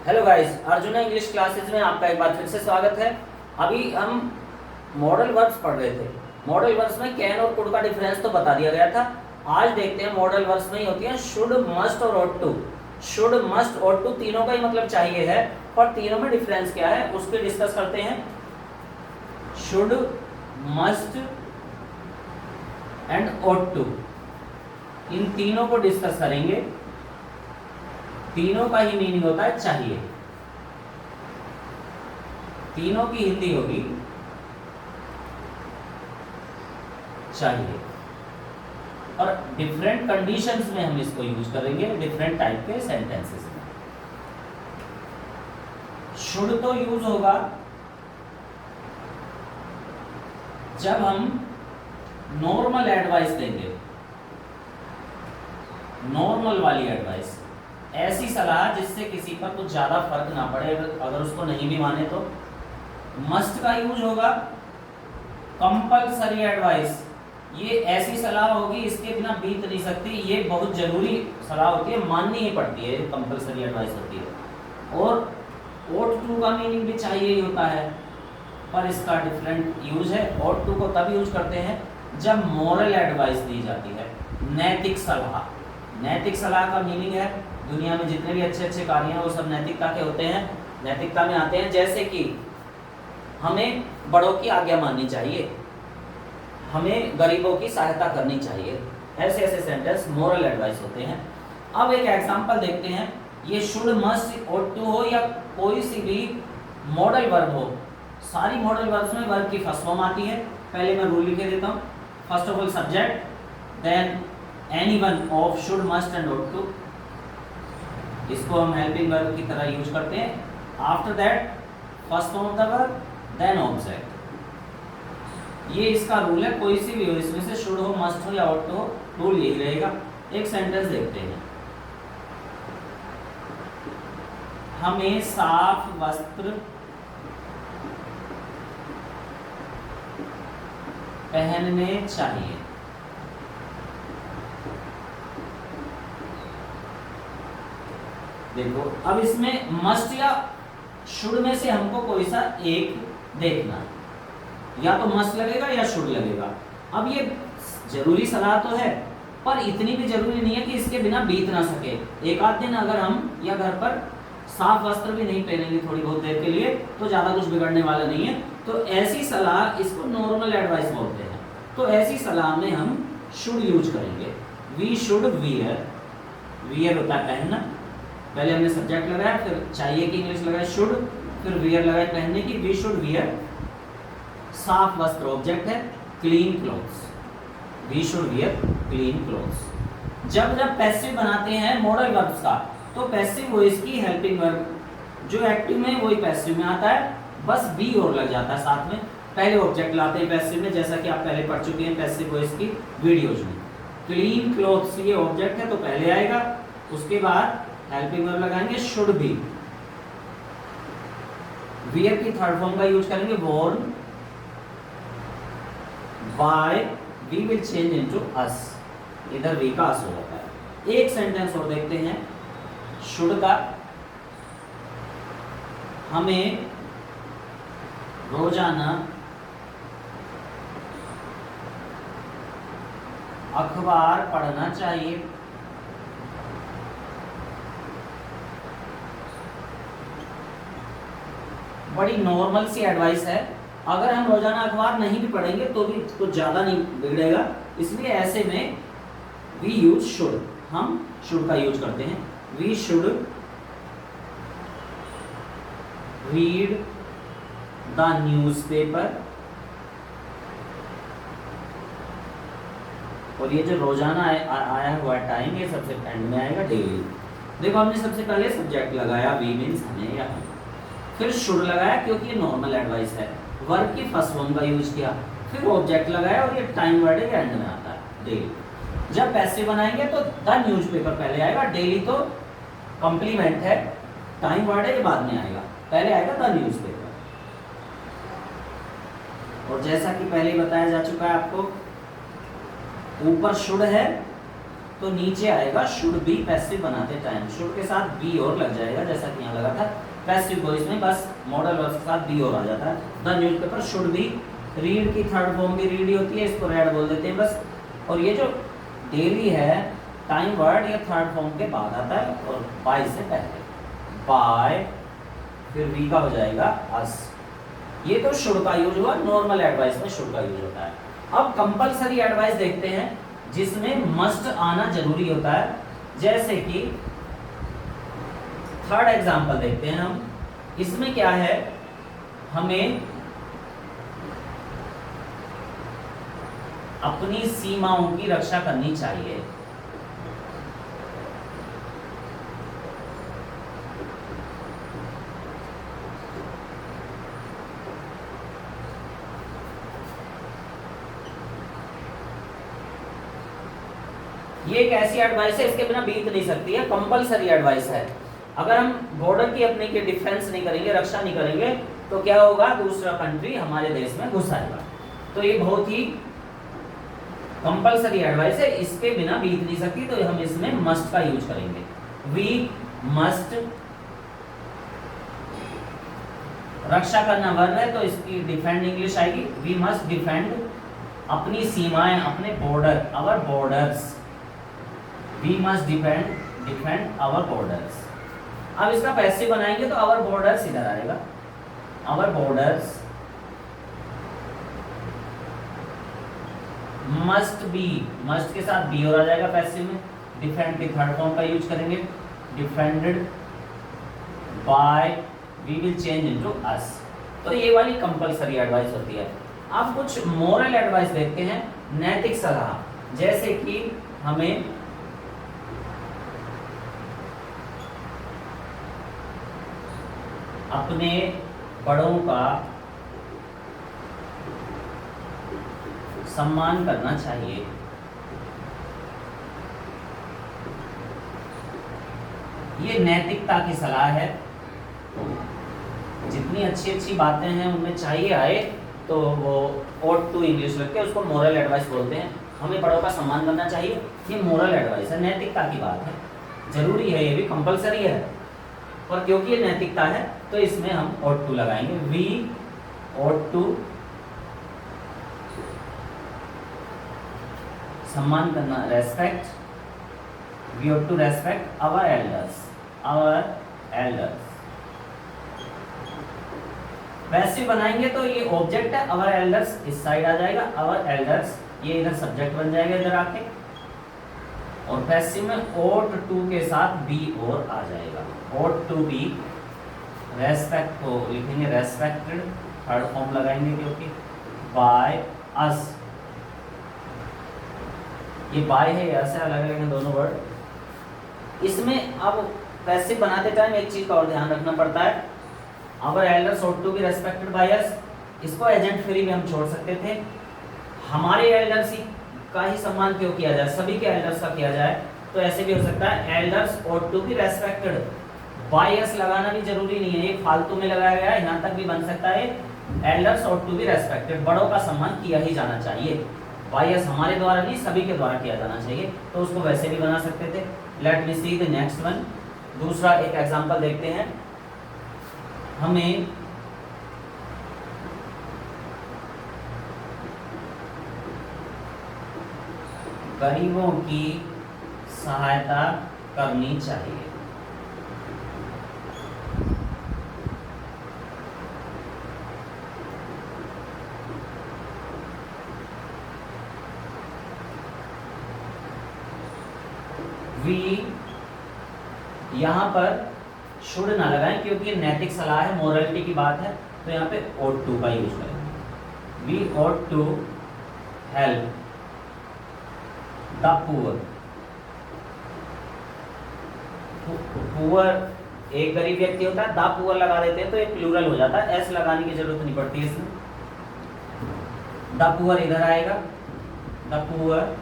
Hello guys, arjuna English classes में आपका एक बार फिर से स्वागत है। अभी हम मॉडल वर्ब्स पढ़ रहे थे। मॉडल वर्ब्स में कैन और कुड का डिफरेंस तो बता दिया गया था। आज देखते हैं मॉडल वर्ब्स में ही होती है शुड, मस्ट और ought to. Should, must, ought to तीनों का ही मतलब चाहिए है, पर तीनों में डिफरेंस क्या है उसको डिस्कस करते हैं। Should, must and ought to, इन तीनों को डिस्कस करेंगे। तीनों का ही मीनिंग होता है चाहिए। तीनों की हिंदी होगी चाहिए, और डिफरेंट कंडीशंस में हम इसको यूज करेंगे, डिफरेंट टाइप के सेंटेंसेस में। शुड तो यूज होगा जब हम नॉर्मल एडवाइस देंगे, नॉर्मल वाली एडवाइस, ऐसी सलाह जिससे किसी पर कुछ ज़्यादा फर्क ना पड़े अगर उसको नहीं भी माने तो। मस्ट का यूज होगा कंपल्सरी एडवाइस, ये ऐसी सलाह होगी इसके बिना बीत नहीं सकती, ये बहुत ज़रूरी सलाह होती है, माननी ही पड़ती है, कंपल्सरी एडवाइस होती है। और ऑट टू का मीनिंग भी चाहिए ही होता है, पर इसका डिफरेंट यूज है। ऑट टू को तब यूज करते हैं जब मॉरल एडवाइस दी जाती है, नैतिक सलाह। नैतिक सलाह का मीनिंग है दुनिया में जितने भी अच्छे अच्छे कार्य हैं वो सब नैतिकता के होते हैं, नैतिकता में आते हैं। जैसे कि हमें बड़ों की आज्ञा माननी चाहिए, हमें गरीबों की सहायता करनी चाहिए, ऐसे ऐसे सेंटेंस मॉरल एडवाइस होते हैं। अब एक एग्जांपल देखते हैं। ये शुड, मस्ट, ऑट टू हो या कोई सी भी मॉडल वर्ब हो, सारी मॉडल वर्ब्स में वर्ब की फर्स्ट फॉर्म आती है। पहले मैं रूल लिखे देता हूँ। First of all subject, then anyone of should, must and ought to, इसको हम हेल्पिंग वर्ब की तरह यूज करते हैं। After that first form of the verb, then object. ये इसका रूल है, कोई सी भी हो इसमें से, शुड हो, मस्ट हो या ऑट हो, रूल यही रहेगा। एक सेंटेंस देखते हैं। हमें साफ वस्त्र पहनने चाहिए। देखो अब इसमें मस्ट या शुड में से हमको कोई सा एक देखना, या तो मस्ट लगेगा या शुड लगेगा। अब ये जरूरी सलाह तो है, पर इतनी भी जरूरी नहीं है कि इसके बिना बीत ना सके। एक आध दिन अगर हम या घर पर साफ वस्त्र भी नहीं पहनेंगे थोड़ी बहुत देर के लिए तो ज़्यादा कुछ बिगड़ने वाला नहीं है। तो ऐसी सलाह, इसको नॉर्मल एडवाइस बोलते हैं। तो ऐसी सलाह में हम शुड यूज करेंगे। वी शुड वियर, वियर होता है पहनना। पहले हमने सब्जेक्ट लगाया, फिर चाहिए की इंग्लिश लगाया शुड, फिर वियर लगाया पहनने की, वी शुड वियर साफ वस्त्र, ऑब्जेक्ट है clean clothes, we should wear clean clothes. जब जब पैसिव बनाते हैं मॉडल वर्ब्स का, तो पैसिव वॉइस की हेल्पिंग वर्ब जो एक्टिव में वही पैसिव में आता है, बस बी और लग जाता है साथ में। पहले ऑब्जेक्ट लाते हैं पैसिव में, जैसा कि आप पहले पढ़ चुके हैं पैसिव वॉइस की वीडियोज में। क्लीन क्लोथ्स ये ऑब्जेक्ट है तो पहले आएगा, उसके बाद हेल्पिंग वर्ब लगाएंगे शुड बी। वियर की थर्ड फॉर्म का यूज करेंगे worn, by we will change into us, इधर वी का अस हो जाता है। एक सेंटेंस और देखते हैं शुड का। हमें रोजाना अखबार पढ़ना चाहिए। बड़ी नॉर्मल सी एडवाइस है। अगर हम रोजाना अखबार नहीं भी पढ़ेंगे तो भी कुछ ज़्यादा नहीं बिगड़ेगा, इसलिए ऐसे में वी यूज शुड, हम शुड का यूज करते हैं। We should read the newspaper, और ये जो रोजाना आया हुआ टाइम ये सबसे एंड में आएगा, डेली। देखो हमने सबसे पहले सब्जेक्ट लगाया, वी मीन्स हमें या हम, फिर शुड लगाया क्योंकि ये नॉर्मल एडवाइस है, वर्ब की फर्स्ट फॉर्म का यूज किया, फिर ऑब्जेक्ट लगाया और ये टाइम वर्ड है, एंड में आता है डेली। जब पैसिव बनाएंगे तो द न्यूज़पेपर पहले आएगा, डेली तो कॉम्प्लीमेंट है, टाइम वर्ड है ये बाद में आएगा, पहले आएगा द न्यूज़पेपर। और जैसा कि पहले ही बताया जा चुका है आपको, ऊपर शुड है तो नीचे आएगा शुड बी पैसिव बनाते टाइम, शुड के साथ बी और लग जाएगा जैसा कि यहाँ लगा था। पैसिव को इसमें बस मॉडल वर्ब के साथ बी और आ जाता है। The newspaper should be, read की थर्ड फॉर्म भी रीड ही होती है, इसको रेड बोल देते हैं बस। और ये जो डेली है टाइम वर्ड ये थर्ड फॉर्म के बाद आता है और बाय से पहले, बाय फिर वी का हो जाएगा अस। ये तो शुड का यूज हुआ, नॉर्मल एडवाइस में शुड का यूज होता है। अब कंपलसरी एडवाइस देखते हैं जिसमें मस्ट आना जरूरी होता है। जैसे कि थर्ड एग्जांपल देखते हैं हम, इसमें क्या है, हमें अपनी सीमाओं की रक्षा करनी चाहिए। ये एक ऐसी एडवाइस है इसके बिना बीत नहीं सकती है, कंपलसरी एडवाइस है। अगर हम बॉर्डर की अपने के डिफेंस नहीं करेंगे, रक्षा नहीं करेंगे, तो क्या होगा, दूसरा कंट्री हमारे देश में घुस आएगा। तो ये बहुत ही कंपलसरी एडवाइस है, इसके बिना बीत नहीं सकती, तो हम इसमें मस्ट का यूज करेंगे। वी मस्ट, रक्षा करना वर्ब है तो इसकी डिफेंड इंग्लिश आएगी, वी मस्ट डिफेंड अपनी सीमाएं, अपने border, our borders, we must defend our borders. अब इसका पैसिव बनाएंगे तो आवर बॉर्डर्स इधर आएगा, our borders must be, must के साथ बी और आ जाएगा पैसिव में, डिफेंड की थर्ड फॉर्म का यूज करेंगे, defended by, we will change into us. तो ये वाली कंपलसरी एडवाइस होती है। अब कुछ मोरल एडवाइस देखते हैं, नैतिक सलाह। जैसे कि हमें अपने बड़ों का सम्मान करना चाहिए। ये नैतिकता की सलाह है। जितनी अच्छी अच्छी बातें हैं उनमें चाहिए आए तो वो ought to इंग्लिश रख के उसको मोरल एडवाइस बोलते हैं। हमें बड़ों का सम्मान करना चाहिए, ये मोरल एडवाइस है, नैतिकता की बात है, जरूरी है, ये भी कंपलसरी है। और क्योंकि ये नैतिकता है तो इसमें हम ought to लगाएंगे, वी ought to सम्मान करना, respect, we ought to respect our elders, our elders. Passive बनाएंगे तो ये ऑब्जेक्ट है, आवर एल्डर्स इस साइड आ जाएगा, आवर एल्डर्स ये इधर सब्जेक्ट बन जाएगा इधर आके, और पैसिव में ought to के साथ बी और आ जाएगा, ought to be, रेस्पेक्ट को लिखेंगे रेस्पेक्टेड, थर्ड फॉर्म लगाएंगे क्योंकि बाय अस, ये बाय है या से अलग अलग हैं दोनों वर्ड। इसमें अब पैसिव बनाते टाइम एक चीज का और ध्यान रखना पड़ता है, our elders ought to be respected by us, इसको एजेंट फ्री में हम छोड़ सकते थे। हमारे एल्डर्स का ही सम्मान क्यों किया जाए, सभी के एल्डर्स का किया जाए, तो ऐसे भी हो सकता है elders ought to be respected by us लगाना भी जरूरी नहीं है, एक फालतू में लगाया गया है, यहाँ तक भी बन सकता है elders ought to be respected, बड़ों का सम्मान किया ही जाना चाहिए, by us हमारे द्वारा नहीं सभी के द्वारा किया जाना चाहिए, तो उसको वैसे भी बना सकते थे। Let me see the next one, दूसरा एक एग्जांपल देखते हैं। हमें गरीबों की सहायता करनी चाहिए। वी यहाँ पर शुड ना लगाएं क्योंकि नैतिक सलाह है, मोरलिटी की बात है, तो यहाँ पे ought to का यूज करें। We ought to help the poor, poor एक गरीब व्यक्ति होता है, द पुअर लगा देते हैं तो एक प्लूरल हो जाता है, एस लगाने की जरूरत नहीं पड़ती इसमें, द पुअर इधर आएगा, द पुअर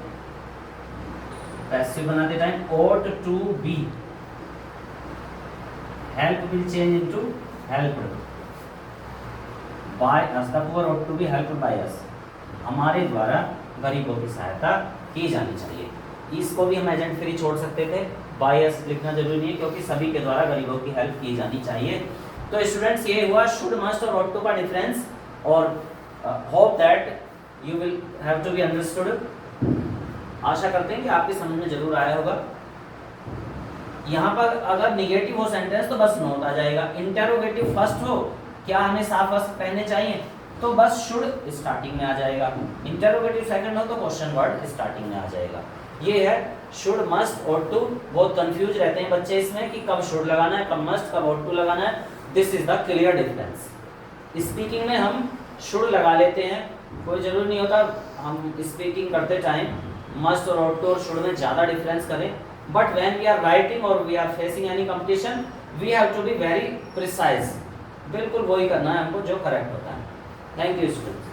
पैसिव बनाते time ought to be, help will change into helped by us, the poor ought to be helped by us, हमारे द्वारा गरीबों की सहायता की जानी चाहिए। इसको भी हम एजेंट फ्री छोड़ सकते थे, by us लिखना जरूरी नहीं है क्योंकि सभी के द्वारा गरीबों की हेल्प की जानी चाहिए। तो स्टूडेंट्स ये हुआ शुड, मस्ट और ought to का डिफरेंस, और hope that you will have to be understood. आशा करते हैं कि आपके समझ में जरूर आया होगा। यहाँ पर अगर निगेटिव हो सेंटेंस तो बस नोट आ जाएगा, इंटेरोगेटिव फर्स्ट हो, क्या हमें साफ वस्त्र पहनने चाहिए, तो बस शुड स्टार्टिंग में आ जाएगा, इंटेरोगेटिव सेकंड हो तो क्वेश्चन वर्ड स्टार्टिंग में आ जाएगा। ये है शुड, मस्ट, ought to। बहुत कंफ्यूज रहते हैं बच्चे इसमें कि कब शुड लगाना है, कब मस्ट, कब ought to लगाना है। This is the clear difference. Speaking में हम शुड लगा लेते हैं, कोई जरूरी नहीं होता हम स्पीकिंग करते टाइम मस्ट और ought to और शुड में ज़्यादा डिफरेंस करें, but when we are writing और we are facing any competition we have to be very precise. बिल्कुल वही करना है हमको जो करेक्ट होता है। Thank you students.